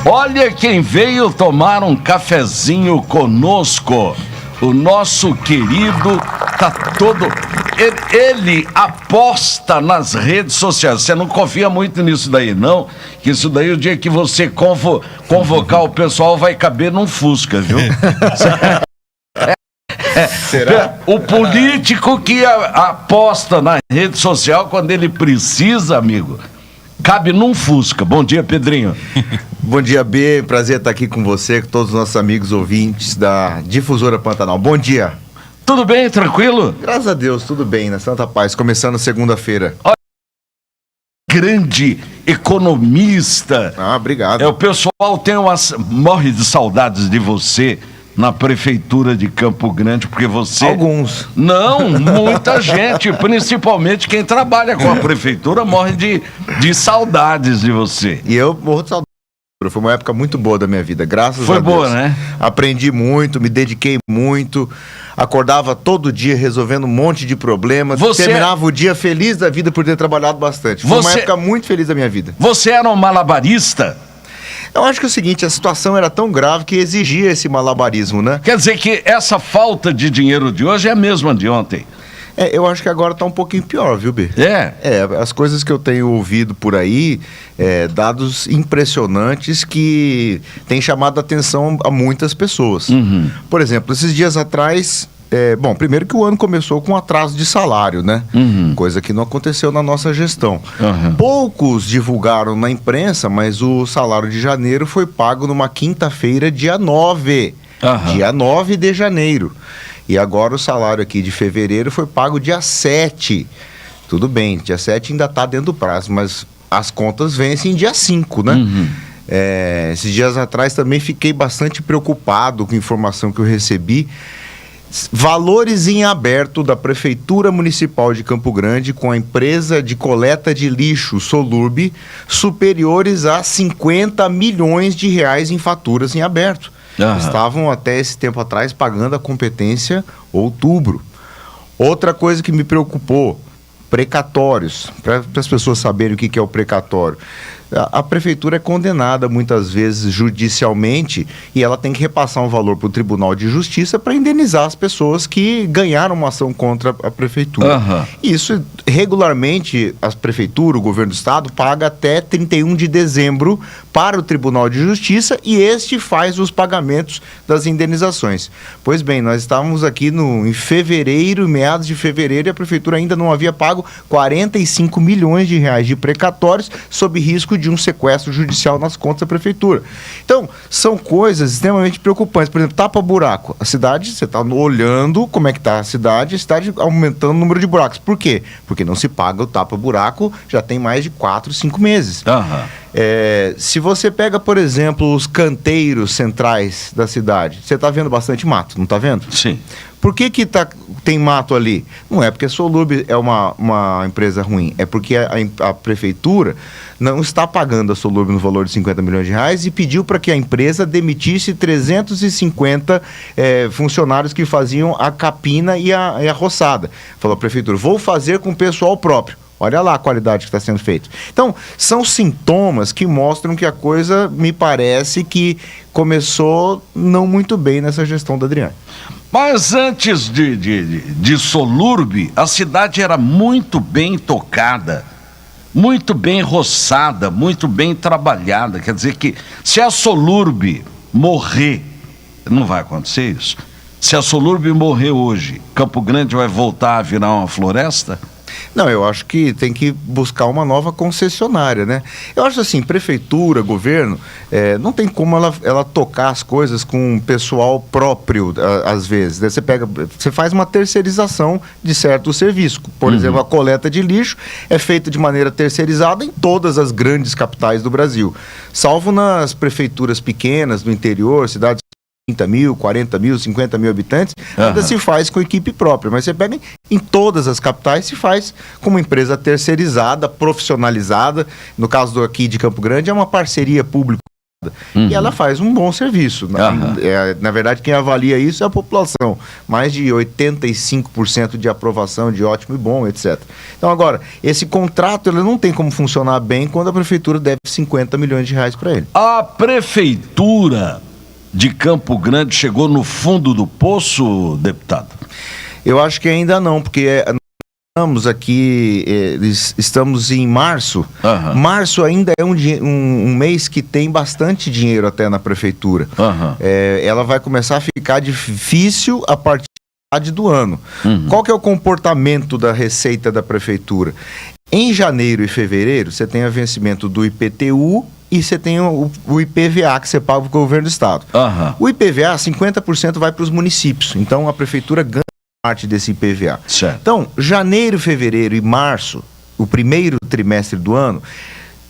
Olha quem veio tomar um cafezinho conosco. O nosso querido tá todo... Ele aposta nas redes sociais. Você não confia muito nisso daí, não? Que isso daí, o dia que você convocar o pessoal, vai caber num Fusca, viu? Será? O político que aposta na rede social quando ele precisa, amigo, cabe num Fusca. Bom dia, Pedrinho. Bom dia, B. Prazer estar aqui com você, com todos os nossos amigos ouvintes da Difusora Pantanal. Bom dia. Tudo bem? Tranquilo? Graças a Deus, tudo bem, na Santa Paz. Começando segunda-feira. Grande economista. Obrigado. O pessoal morre de saudades de você na prefeitura de Campo Grande, porque você... Alguns. Não, muita gente, principalmente quem trabalha com a prefeitura, morre de saudades de você. E eu morro de saudade. Foi uma época muito boa da minha vida, graças a Deus. Foi boa, né? Aprendi muito, me dediquei muito, acordava todo dia resolvendo um monte de problemas, terminava o dia feliz da vida por ter trabalhado bastante. Foi uma época muito feliz da minha vida. Você era um malabarista? Eu acho que é o seguinte, a situação era tão grave que exigia esse malabarismo, né? Quer dizer que essa falta de dinheiro de hoje é a mesma de ontem? Eu acho que agora tá um pouquinho pior, viu, B? As coisas que eu tenho ouvido por aí, dados impressionantes que têm chamado a atenção a muitas pessoas. Uhum. Por exemplo, esses dias atrás... primeiro que o ano começou com atraso de salário, né? Uhum. Coisa que não aconteceu na nossa gestão. Uhum. Poucos divulgaram na imprensa, mas o salário de janeiro foi pago numa quinta-feira, dia 9. Uhum. Dia 9 de janeiro. E agora o salário aqui de fevereiro foi pago dia 7. Tudo bem, dia 7 ainda está dentro do prazo, mas as contas vencem dia 5, né? Uhum. Esses dias atrás também fiquei bastante preocupado com a informação que eu recebi. Valores em aberto da Prefeitura Municipal de Campo Grande com a empresa de coleta de lixo Solurb superiores a 50 milhões de reais em faturas em aberto. Uhum. Estavam até esse tempo atrás pagando a competência outubro. Outra coisa que me preocupou, precatórios, para as pessoas saberem o que é o precatório. A prefeitura é condenada muitas vezes judicialmente e ela tem que repassar um valor para o Tribunal de Justiça para indenizar as pessoas que ganharam uma ação contra a prefeitura. Uhum. Isso regularmente a prefeitura, o governo do estado paga até 31 de dezembro para o Tribunal de Justiça e este faz os pagamentos das indenizações. Pois bem, nós estávamos aqui em fevereiro, meados de fevereiro, e a prefeitura ainda não havia pago 45 milhões de reais de precatórios sob risco de um sequestro judicial nas contas da prefeitura. Então, são coisas extremamente preocupantes. Por exemplo, tapa-buraco. A cidade, você está olhando como é que está a cidade aumentando o número de buracos. Por quê? Porque não se paga o tapa-buraco já tem mais de 4, 5 meses. Uhum. Se você pega, por exemplo, os canteiros centrais da cidade, você está vendo bastante mato, não está vendo? Sim. Por que tem mato ali? Não é porque a Solurb é uma empresa ruim, é porque a prefeitura não está pagando a Solurb no valor de 50 milhões de reais e pediu para que a empresa demitisse 350 funcionários que faziam a capina e a roçada. Falou a prefeitura, vou fazer com pessoal próprio. Olha lá a qualidade que está sendo feita. Então, são sintomas que mostram que a coisa, me parece, que começou não muito bem nessa gestão da Adriane. Mas antes de Solurb, a cidade era muito bem tocada, muito bem roçada, muito bem trabalhada. Quer dizer que se a Solurb morrer, não vai acontecer isso. Se a Solurb morrer hoje, Campo Grande vai voltar a virar uma floresta? Não, eu acho que tem que buscar uma nova concessionária, né? Eu acho assim, prefeitura, governo, não tem como ela tocar as coisas com pessoal próprio, às vezes. Daí você faz uma terceirização de certo serviço. Por exemplo, a coleta de lixo é feita de maneira terceirizada em todas as grandes capitais do Brasil. Salvo nas prefeituras pequenas, do interior, cidades 30 mil, 40 mil, 50 mil habitantes, ainda se faz com equipe própria, mas você pega em todas as capitais, se faz com uma empresa terceirizada, profissionalizada. No caso aqui de Campo Grande, é uma parceria público E ela faz um bom serviço. Na verdade, quem avalia isso é a população. Mais de 85% de aprovação, de ótimo e bom, etc. Então, agora, esse contrato ele não tem como funcionar bem quando a prefeitura deve 50 milhões de reais para ele. A prefeitura de Campo Grande chegou no fundo do poço, deputado? Eu acho que ainda não, porque estamos aqui, estamos em março. Março ainda é um mês que tem bastante dinheiro até na prefeitura. Ela vai começar a ficar difícil a partir do ano. Qual que é o comportamento da receita da prefeitura? Em janeiro e fevereiro, você tem o vencimento do IPTU e você tem o IPVA que você paga para o governo do estado. O IPVA, 50% vai para os municípios. Então, a prefeitura ganha parte desse IPVA. Certo. Então, janeiro, fevereiro e março, o primeiro trimestre do ano,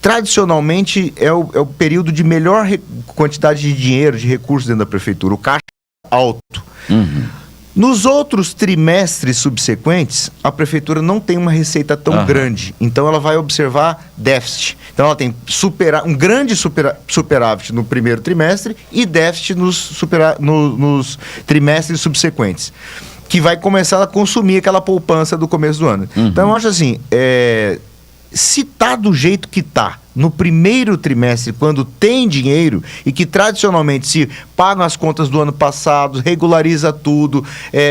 tradicionalmente é o período de melhor quantidade de dinheiro, de recursos dentro da prefeitura, o caixa alto. Nos outros trimestres subsequentes, a prefeitura não tem uma receita tão grande, então ela vai observar déficit. Então ela tem um grande superávit no primeiro trimestre e déficit nos trimestres subsequentes, que vai começar a consumir aquela poupança do começo do ano. Então eu acho assim, se tá do jeito que tá no primeiro trimestre, quando tem dinheiro e que tradicionalmente se pagam as contas do ano passado, regulariza tudo,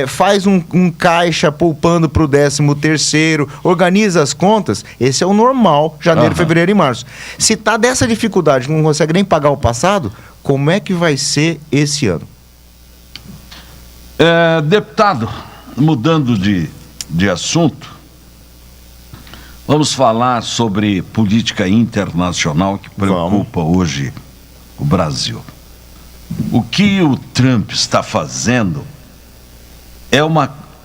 faz um caixa poupando para o 13º, organiza as contas, esse é o normal, janeiro, fevereiro e março. Se tá dessa dificuldade, não consegue nem pagar o passado, como é que vai ser esse ano? Deputado, mudando de assunto, vamos falar sobre política internacional que preocupa hoje o Brasil. O que o Trump está fazendo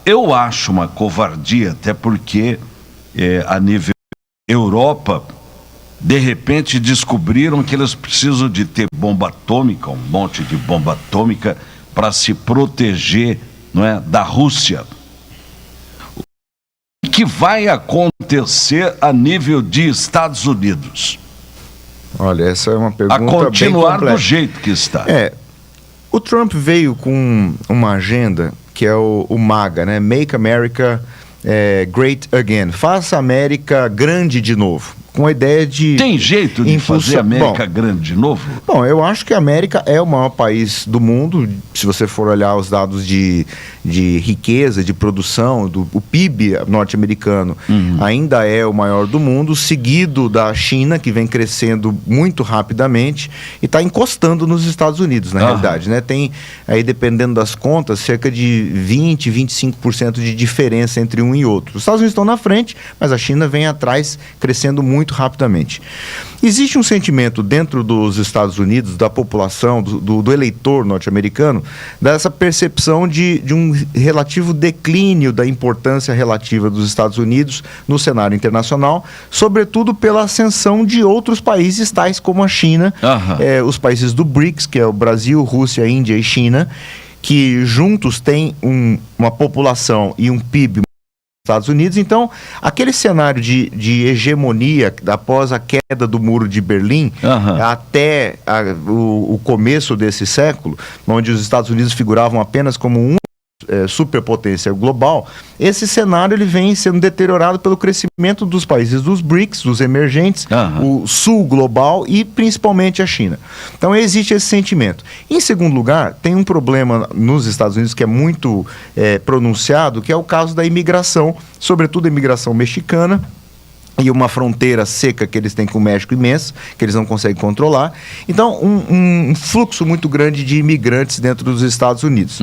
eu acho uma covardia, até porque a nível Europa, de repente descobriram que eles precisam de ter bomba atômica, um monte de bomba atômica, para se proteger, não é, da Rússia. O que vai acontecer a nível de Estados Unidos? Olha, essa é uma pergunta bem complexa. A continuar do jeito que está. O Trump veio com uma agenda que é o MAGA, né? Make America Great Again. Faça a América grande de novo. Com a ideia de... Tem jeito de fazer a América grande de novo? Bom, eu acho que a América é o maior país do mundo. Se você for olhar os dados de riqueza, de produção, o PIB norte-americano ainda é o maior do mundo, seguido da China, que vem crescendo muito rapidamente e está encostando nos Estados Unidos, na realidade, né? Tem aí, dependendo das contas, cerca de 20, 25% de diferença entre um e outro. Os Estados Unidos estão na frente, mas a China vem atrás, crescendo muito rapidamente. Existe um sentimento dentro dos Estados Unidos, da população, do eleitor norte-americano, dessa percepção de um relativo declínio da importância relativa dos Estados Unidos no cenário internacional, sobretudo pela ascensão de outros países, tais como a China, os países do BRICS, que é o Brasil, Rússia, Índia e China, que juntos têm uma população e um PIB Estados Unidos. Então, aquele cenário de hegemonia após a queda do Muro de Berlim até o começo desse século, onde os Estados Unidos figuravam apenas como superpotência global, esse cenário ele vem sendo deteriorado pelo crescimento dos países dos BRICS, dos emergentes, o sul global e principalmente a China. Então existe esse sentimento. Em segundo lugar, tem um problema nos Estados Unidos que é muito pronunciado, que é o caso da imigração, sobretudo a imigração mexicana, e uma fronteira seca que eles têm com o México imensa, que eles não conseguem controlar. Então, um fluxo muito grande de imigrantes dentro dos Estados Unidos.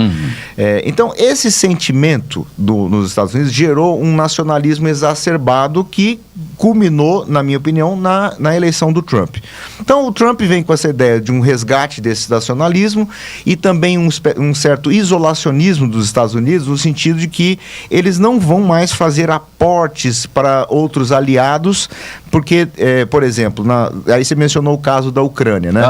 Então, esse sentimento nos Estados Unidos gerou um nacionalismo exacerbado que culminou, na minha opinião, na eleição do Trump. Então, o Trump vem com essa ideia de um resgate desse nacionalismo e também um certo isolacionismo dos Estados Unidos, no sentido de que eles não vão mais fazer aportes para outros aliados, porque, por exemplo, aí você mencionou o caso da Ucrânia, né?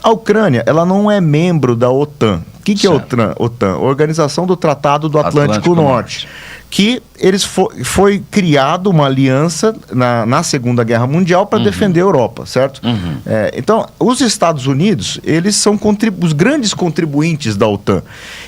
A Ucrânia, ela não é membro da OTAN. O que é a OTAN? Organização do Tratado do Atlântico Norte. Que foi criado uma aliança na Segunda Guerra Mundial para defender a Europa, certo? Então, os Estados Unidos, eles são os grandes contribuintes da OTAN.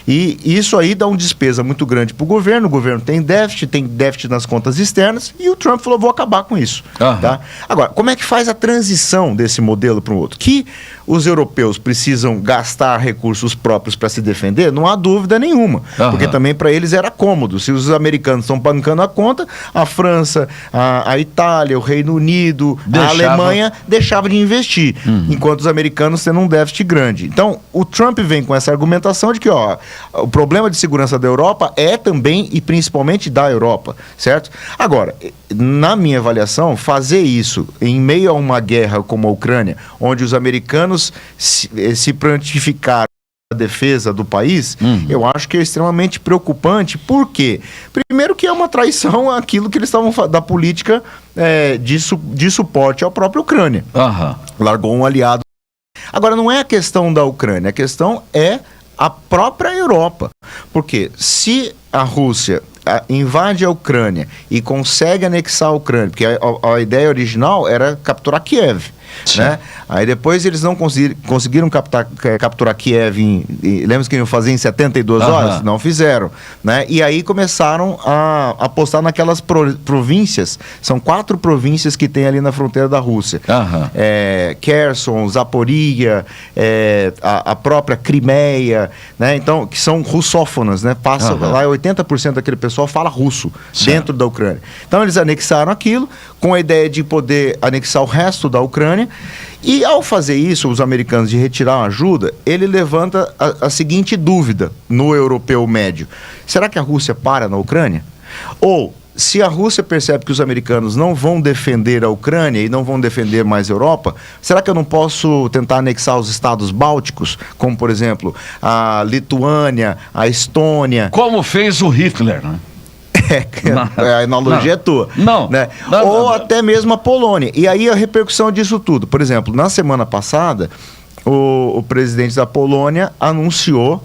E isso aí dá uma despesa muito grande para o governo tem déficit nas contas externas, e o Trump falou, vou acabar com isso. Tá? Agora, como é que faz a transição desse modelo para o outro? Que os europeus precisam gastar recursos próprios para se defender, não há dúvida nenhuma. Porque também para eles era cômodo. Se os americanos estão bancando a conta, a França, a Itália, o Reino Unido, a Alemanha deixava de investir, enquanto os americanos tendo um déficit grande. Então, o Trump vem com essa argumentação de que o problema de segurança da Europa é também e principalmente da Europa, certo? Agora, na minha avaliação, fazer isso em meio a uma guerra como a Ucrânia, onde os americanos se prontificaram a defesa do país, eu acho que é extremamente preocupante. Por quê? Primeiro que é uma traição àquilo que eles estavam da política de suporte à própria Ucrânia. Largou um aliado. Agora, não é a questão da Ucrânia, a questão é a própria Europa. Porque se a Rússia invade a Ucrânia e consegue anexar a Ucrânia, porque a ideia original era capturar Kiev, né? Aí depois eles não conseguiram capturar Kiev lembra que iam fazer em 72 horas? Não fizeram, né? E aí começaram a apostar naquelas províncias, são 4 províncias que tem ali na fronteira da Rússia. Kherson, Zaporizhia, a própria Crimeia, né? Então, que são russófonas, né? Passa lá, 80% daquele pessoal fala russo dentro da Ucrânia. Então eles anexaram aquilo com a ideia de poder anexar o resto da Ucrânia. E ao fazer isso, os americanos de retirar a ajuda, ele levanta a seguinte dúvida no europeu médio: será que a Rússia para na Ucrânia? Ou, se a Rússia percebe que os americanos não vão defender a Ucrânia e não vão defender mais a Europa, será que eu não posso tentar anexar os estados bálticos, como, por exemplo, a Lituânia, a Estônia? Como fez o Hitler, né? A analogia é tua. Né? Ou até mesmo a Polônia. E aí a repercussão disso tudo. Por exemplo, na semana passada, o presidente da Polônia anunciou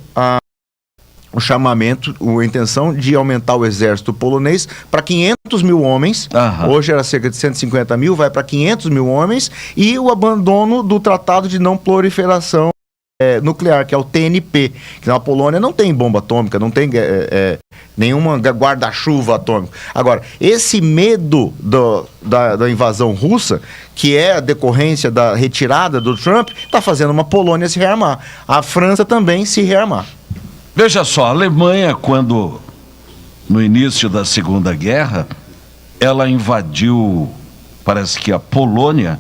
o chamamento, a intenção de aumentar o exército polonês para 500 mil homens. Hoje era cerca de 150 mil, vai para 500 mil homens, e o abandono do Tratado de Não Proliferação Nuclear, que é o TNP, que na Polônia não tem bomba atômica, não tem nenhuma guarda-chuva atômico. Agora, esse medo da invasão russa, que é a decorrência da retirada do Trump, está fazendo uma Polônia se rearmar. A França também se rearmar. Veja só, a Alemanha, quando, no início da Segunda Guerra, ela invadiu, parece que a Polônia,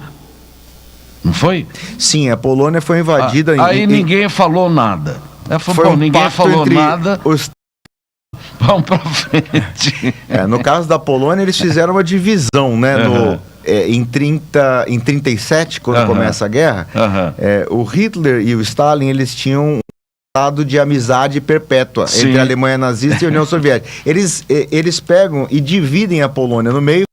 não foi? Sim, a Polônia foi invadida... Aí ninguém falou nada. Ninguém falou nada. Vamos pra frente. No caso da Polônia, eles fizeram uma divisão, né? Em 37, quando começa a guerra, o Hitler e o Stalin, eles tinham de amizade perpétua entre a Alemanha nazista e a União Soviética. Eles pegam e dividem a Polônia no meio.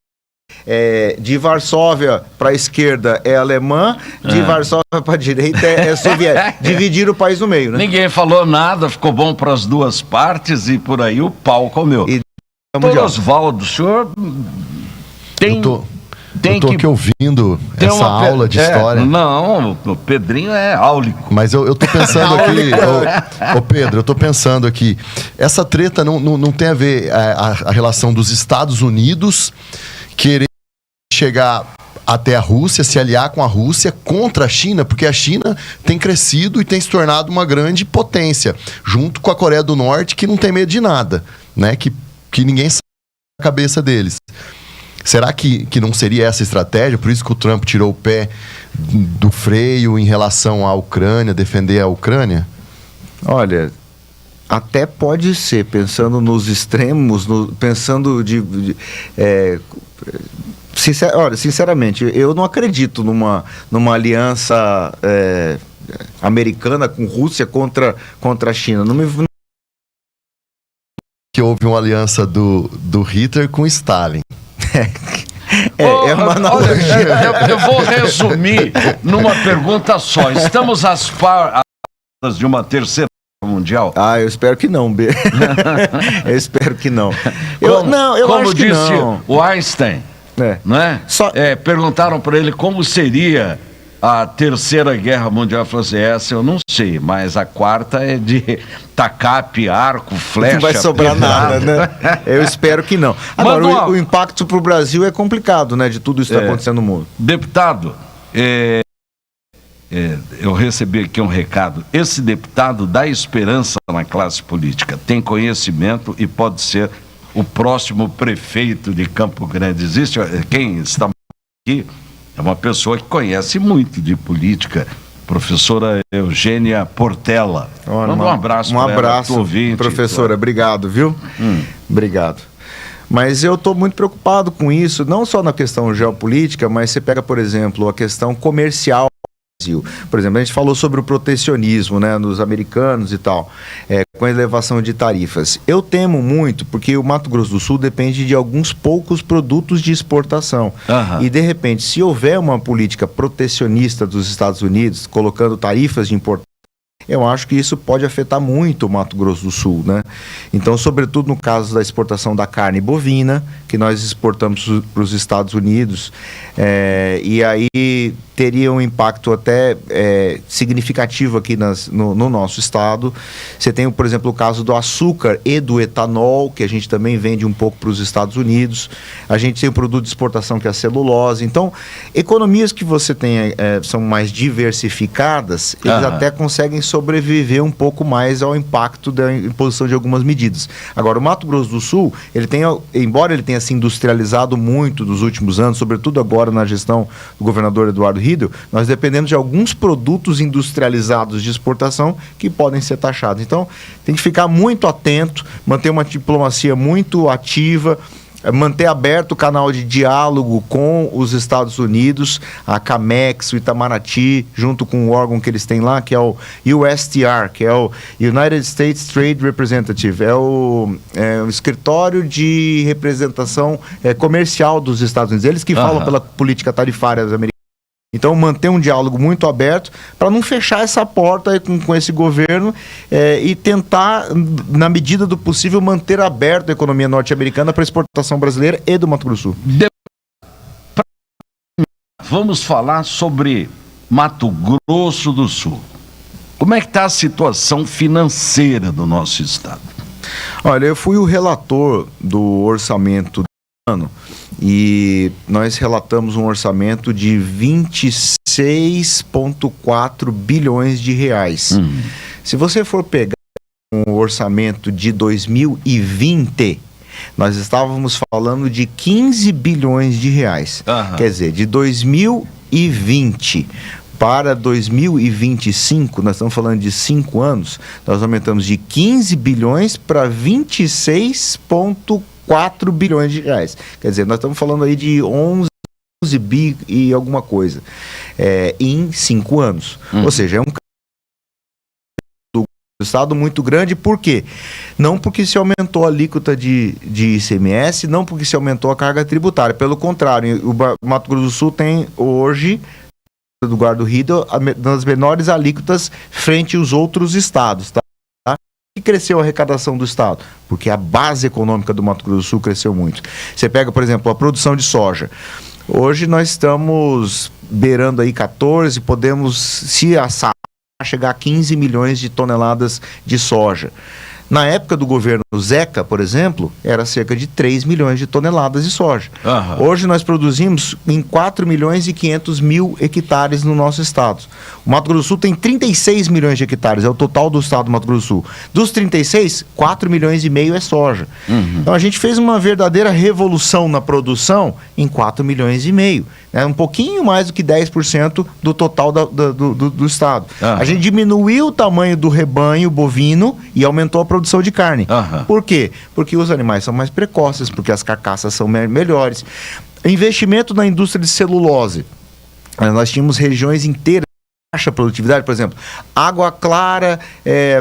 De Varsóvia para a esquerda é alemã, de Varsóvia para a direita é soviética. Dividir o país no meio, né? Ninguém falou nada, ficou bom para as duas partes e por aí o pau comeu. Oswaldo, o senhor tem... Eu tô aqui ouvindo essa aula de história. Não, o Pedrinho é áulico. Mas eu tô pensando aqui, ô Pedro, eu tô pensando aqui, essa treta não tem a ver a relação dos Estados Unidos querer chegar até a Rússia, se aliar com a Rússia contra a China, porque a China tem crescido e tem se tornado uma grande potência, junto com a Coreia do Norte, que não tem medo de nada, né? Que ninguém sabe a cabeça deles. Será que não seria essa a estratégia? Por isso que o Trump tirou o pé do freio em relação à Ucrânia, defender a Ucrânia? Olha, até pode ser, pensando nos extremos, pensando sinceramente, eu não acredito numa aliança americana com Rússia contra a China. Que houve uma aliança do Hitler com Stalin. É uma analogia. Eu vou resumir numa pergunta só. Estamos às de uma terceira Mundial? Ah, eu espero que não, B. Eu espero que não. Eu como acho que disse não. o Einstein, não é? Perguntaram para ele como seria a Terceira Guerra Mundial. Ele falou assim, essa eu não sei, mas a quarta é de tacape, arco, flecha. Não vai sobrar nada, né? Eu espero que não. Agora, o impacto para o Brasil é complicado, né? De tudo isso que está acontecendo no mundo. Deputado, eu recebi aqui um recado. Esse deputado dá esperança na classe política, tem conhecimento e pode ser o próximo prefeito de Campo Grande. Existe quem está aqui? É uma pessoa que conhece muito de política, professora Eugênia Portela. Manda um abraço para ela. Um abraço, ouvinte, professora. Obrigado, viu? Obrigado. Mas eu estou muito preocupado com isso, não só na questão geopolítica, mas você pega, por exemplo, a questão comercial. Por exemplo, a gente falou sobre o protecionismo, né, nos americanos e tal, com a elevação de tarifas. Eu temo muito, porque o Mato Grosso do Sul depende de alguns poucos produtos de exportação. E, de repente, se houver uma política protecionista dos Estados Unidos, colocando tarifas de importação, eu acho que isso pode afetar muito o Mato Grosso do Sul, né? Então, sobretudo no caso da exportação da carne bovina, que nós exportamos para os Estados Unidos, e aí teria um impacto até significativo aqui no nosso estado. Você tem, por exemplo, o caso do açúcar e do etanol, que a gente também vende um pouco para os Estados Unidos. A gente tem o produto de exportação que é a celulose. Então, economias que você tem são mais diversificadas, eles até conseguem sobreviver um pouco mais ao impacto da imposição de algumas medidas. Agora, o Mato Grosso do Sul, embora ele tenha se industrializado muito nos últimos anos, sobretudo agora na gestão do governador Eduardo Riedel, nós dependemos de alguns produtos industrializados de exportação que podem ser taxados. Então, tem que ficar muito atento, manter uma diplomacia muito ativa, manter aberto o canal de diálogo com os Estados Unidos, a CAMEX, o Itamaraty, junto com o órgão que eles têm lá, que é o USTR, que é o United States Trade Representative, é o escritório de representação comercial dos Estados Unidos, eles que falam pela política tarifária das americanas. Então, manter um diálogo muito aberto para não fechar essa porta com esse governo e tentar, na medida do possível, manter aberta a economia norte-americana para a exportação brasileira e do Mato Grosso do Sul. Vamos falar sobre Mato Grosso do Sul. Como é que está a situação financeira do nosso estado? Olha, eu fui o relator do orçamento do ano. E nós relatamos um orçamento de 26,4 bilhões de reais. Se você for pegar um orçamento de 2020, nós estávamos falando de 15 bilhões de reais. Quer dizer, de 2020 para 2025, nós estamos falando de 5 anos, nós aumentamos de 15 bilhões para 26,4 bilhões de reais. Quer dizer, nós estamos falando aí de 11 bi e alguma coisa em 5 anos. Ou seja, é um do estado muito grande. Por quê? Não porque se aumentou a alíquota de ICMS, não porque se aumentou a carga tributária. Pelo contrário, o Mato Grosso do Sul tem hoje, do Eduardo Riedel, das menores alíquotas frente aos outros estados, tá? Que cresceu a arrecadação do estado? Porque a base econômica do Mato Grosso do Sul cresceu muito. Você pega, por exemplo, a produção de soja. Hoje nós estamos beirando aí 14, podemos, se assar, chegar a 15 milhões de toneladas de soja. Na época do governo Zeca, por exemplo, era cerca de 3 milhões de toneladas de soja. Hoje nós produzimos em 4 milhões e 500 mil hectares no nosso estado. O Mato Grosso do Sul tem 36 milhões de hectares, é o total do estado do Mato Grosso do Sul. Dos 36, 4 milhões e meio é soja. Então a gente fez uma verdadeira revolução na produção em 4 milhões e meio. Um pouquinho mais do que 10% do total do estado. A gente diminuiu o tamanho do rebanho bovino e aumentou a produção de carne. Por quê? Porque os animais são mais precoces, porque as carcaças são melhores. Investimento na indústria de celulose. Nós tínhamos regiões inteiras de baixa produtividade, por exemplo, Água Clara,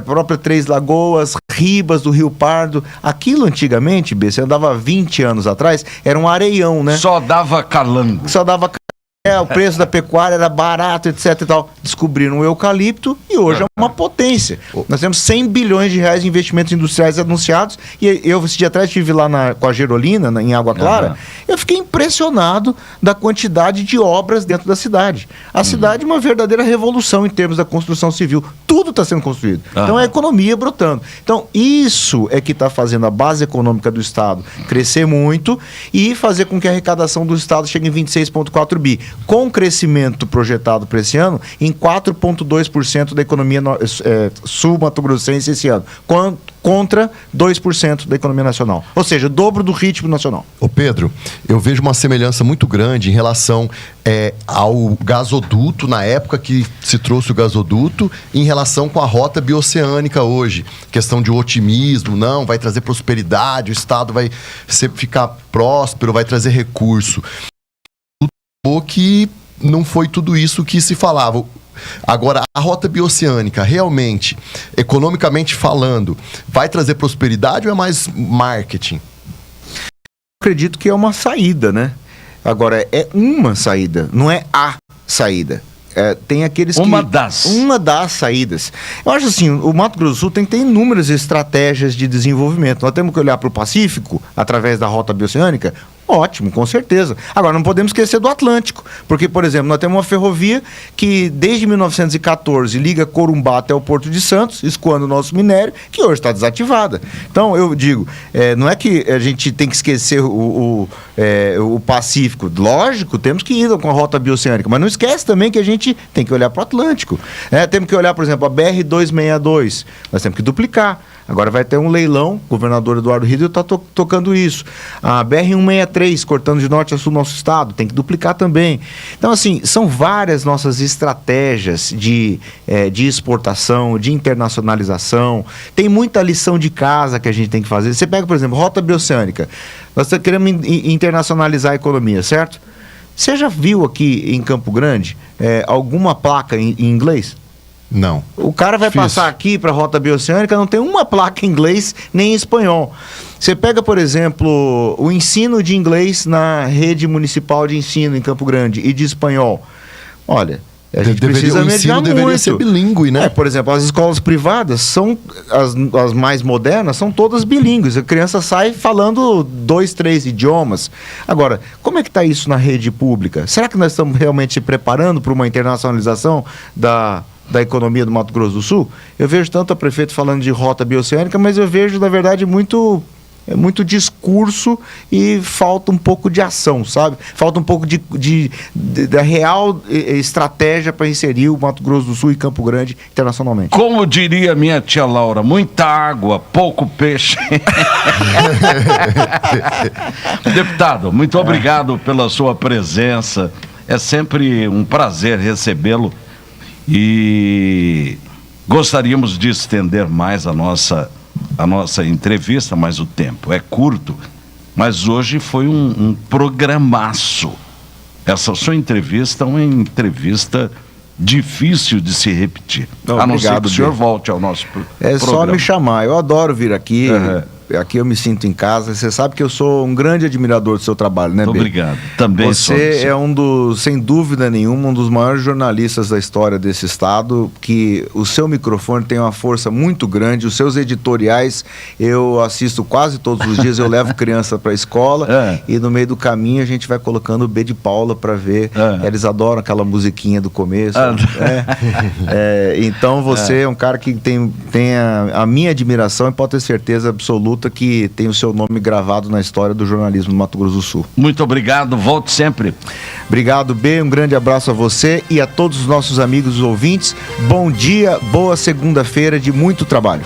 própria Três Lagoas, Ribas do Rio Pardo. Aquilo antigamente, você andava 20 anos atrás, era um areião, né? Só dava calango. o preço da pecuária era barato, etc e tal. Descobriram o eucalipto e hoje é uma potência. Nós temos 100 bilhões de reais de investimentos industriais anunciados e eu, esse dia atrás, estive lá com a Gerolina, em Água Clara, eu fiquei impressionado da quantidade de obras dentro da cidade. A cidade é uma verdadeira revolução em termos da construção civil. Tudo está sendo construído. Então, é a economia brotando. Então, isso é que está fazendo a base econômica do Estado crescer muito e fazer com que a arrecadação do Estado chegue em 26,4 bi. Com crescimento projetado para esse ano em 4,2% da economia sul-mato-grossense esse ano, contra 2% da economia nacional. Ou seja, o dobro do ritmo nacional. Ô Pedro, eu vejo uma semelhança muito grande em relação ao gasoduto, na época que se trouxe o gasoduto, em relação com a rota bioceânica hoje. Questão de otimismo, não, vai trazer prosperidade, o Estado vai ficar próspero, vai trazer recurso. Que não foi tudo isso que se falava. Agora, a rota bioceânica, realmente, economicamente falando, vai trazer prosperidade ou é mais marketing? Acredito que é uma saída, né? Agora, é uma saída, não é a saída. Tem aqueles uma das saídas. Eu acho assim, o Mato Grosso do Sul tem inúmeras estratégias de desenvolvimento. Nós temos que olhar para o Pacífico, através da rota bioceânica. Ótimo, com certeza. Agora, não podemos esquecer do Atlântico, porque, por exemplo, nós temos uma ferrovia que desde 1914 liga Corumbá até o Porto de Santos, escoando o nosso minério, que hoje está desativada. Então, eu digo, não é que a gente tem que esquecer o Pacífico. Lógico, temos que ir com a rota bioceânica, mas não esquece também que a gente tem que olhar para o Atlântico. Temos que olhar, por exemplo, a BR-262, nós temos que duplicar. Agora vai ter um leilão, o governador Eduardo Ridel está tocando isso. A BR-163, cortando de norte a sul nosso estado, tem que duplicar também. Então, assim, são várias nossas estratégias de exportação, de internacionalização. Tem muita lição de casa que a gente tem que fazer. Você pega, por exemplo, rota bioceânica. Nós queremos internacionalizar a economia, certo? Você já viu aqui em Campo Grande alguma placa em inglês? Não. O cara vai passar aqui para a rota bioceânica, não tem uma placa em inglês nem em espanhol. Você pega, por exemplo, o ensino de inglês na rede municipal de ensino em Campo Grande e de espanhol. Olha, a gente precisa mediar muito. Deveria ser bilíngue, né? Por exemplo, as escolas privadas são as mais modernas, são todas bilíngues. A criança sai falando 2, 3 idiomas. Agora, como é que está isso na rede pública? Será que nós estamos realmente se preparando para uma internacionalização da economia do Mato Grosso do Sul? Eu vejo tanto a prefeito falando de rota bioceânica, mas eu vejo, na verdade, muito discurso e falta um pouco de ação, sabe? Falta um pouco da real estratégia para inserir o Mato Grosso do Sul e Campo Grande internacionalmente. Como diria minha tia Laura, muita água, pouco peixe. Deputado, muito obrigado pela sua presença. É sempre um prazer recebê-lo. E gostaríamos de estender mais a nossa entrevista, mas o tempo é curto. Mas hoje foi um programaço. Essa sua entrevista é uma entrevista difícil de se repetir. A não ser que o senhor volte ao nosso programa. É só me chamar, eu adoro vir aqui. Aqui eu me sinto em casa. Você sabe que eu sou um grande admirador do seu trabalho, né, Bê? Obrigado. Também Você é sem dúvida nenhuma, um dos maiores jornalistas da história desse estado, que o seu microfone tem uma força muito grande. Os seus editoriais eu assisto quase todos os dias. Eu levo criança para a escola e no meio do caminho a gente vai colocando o B de Paula para ver. Eles adoram aquela musiquinha do começo. Então você é um cara que tem a minha admiração e pode ter certeza absoluta que tem o seu nome gravado na história do jornalismo do Mato Grosso do Sul. Muito obrigado, volte sempre. Obrigado, B, um grande abraço a você e a todos os nossos amigos ouvintes. Bom dia, boa segunda-feira de muito trabalho.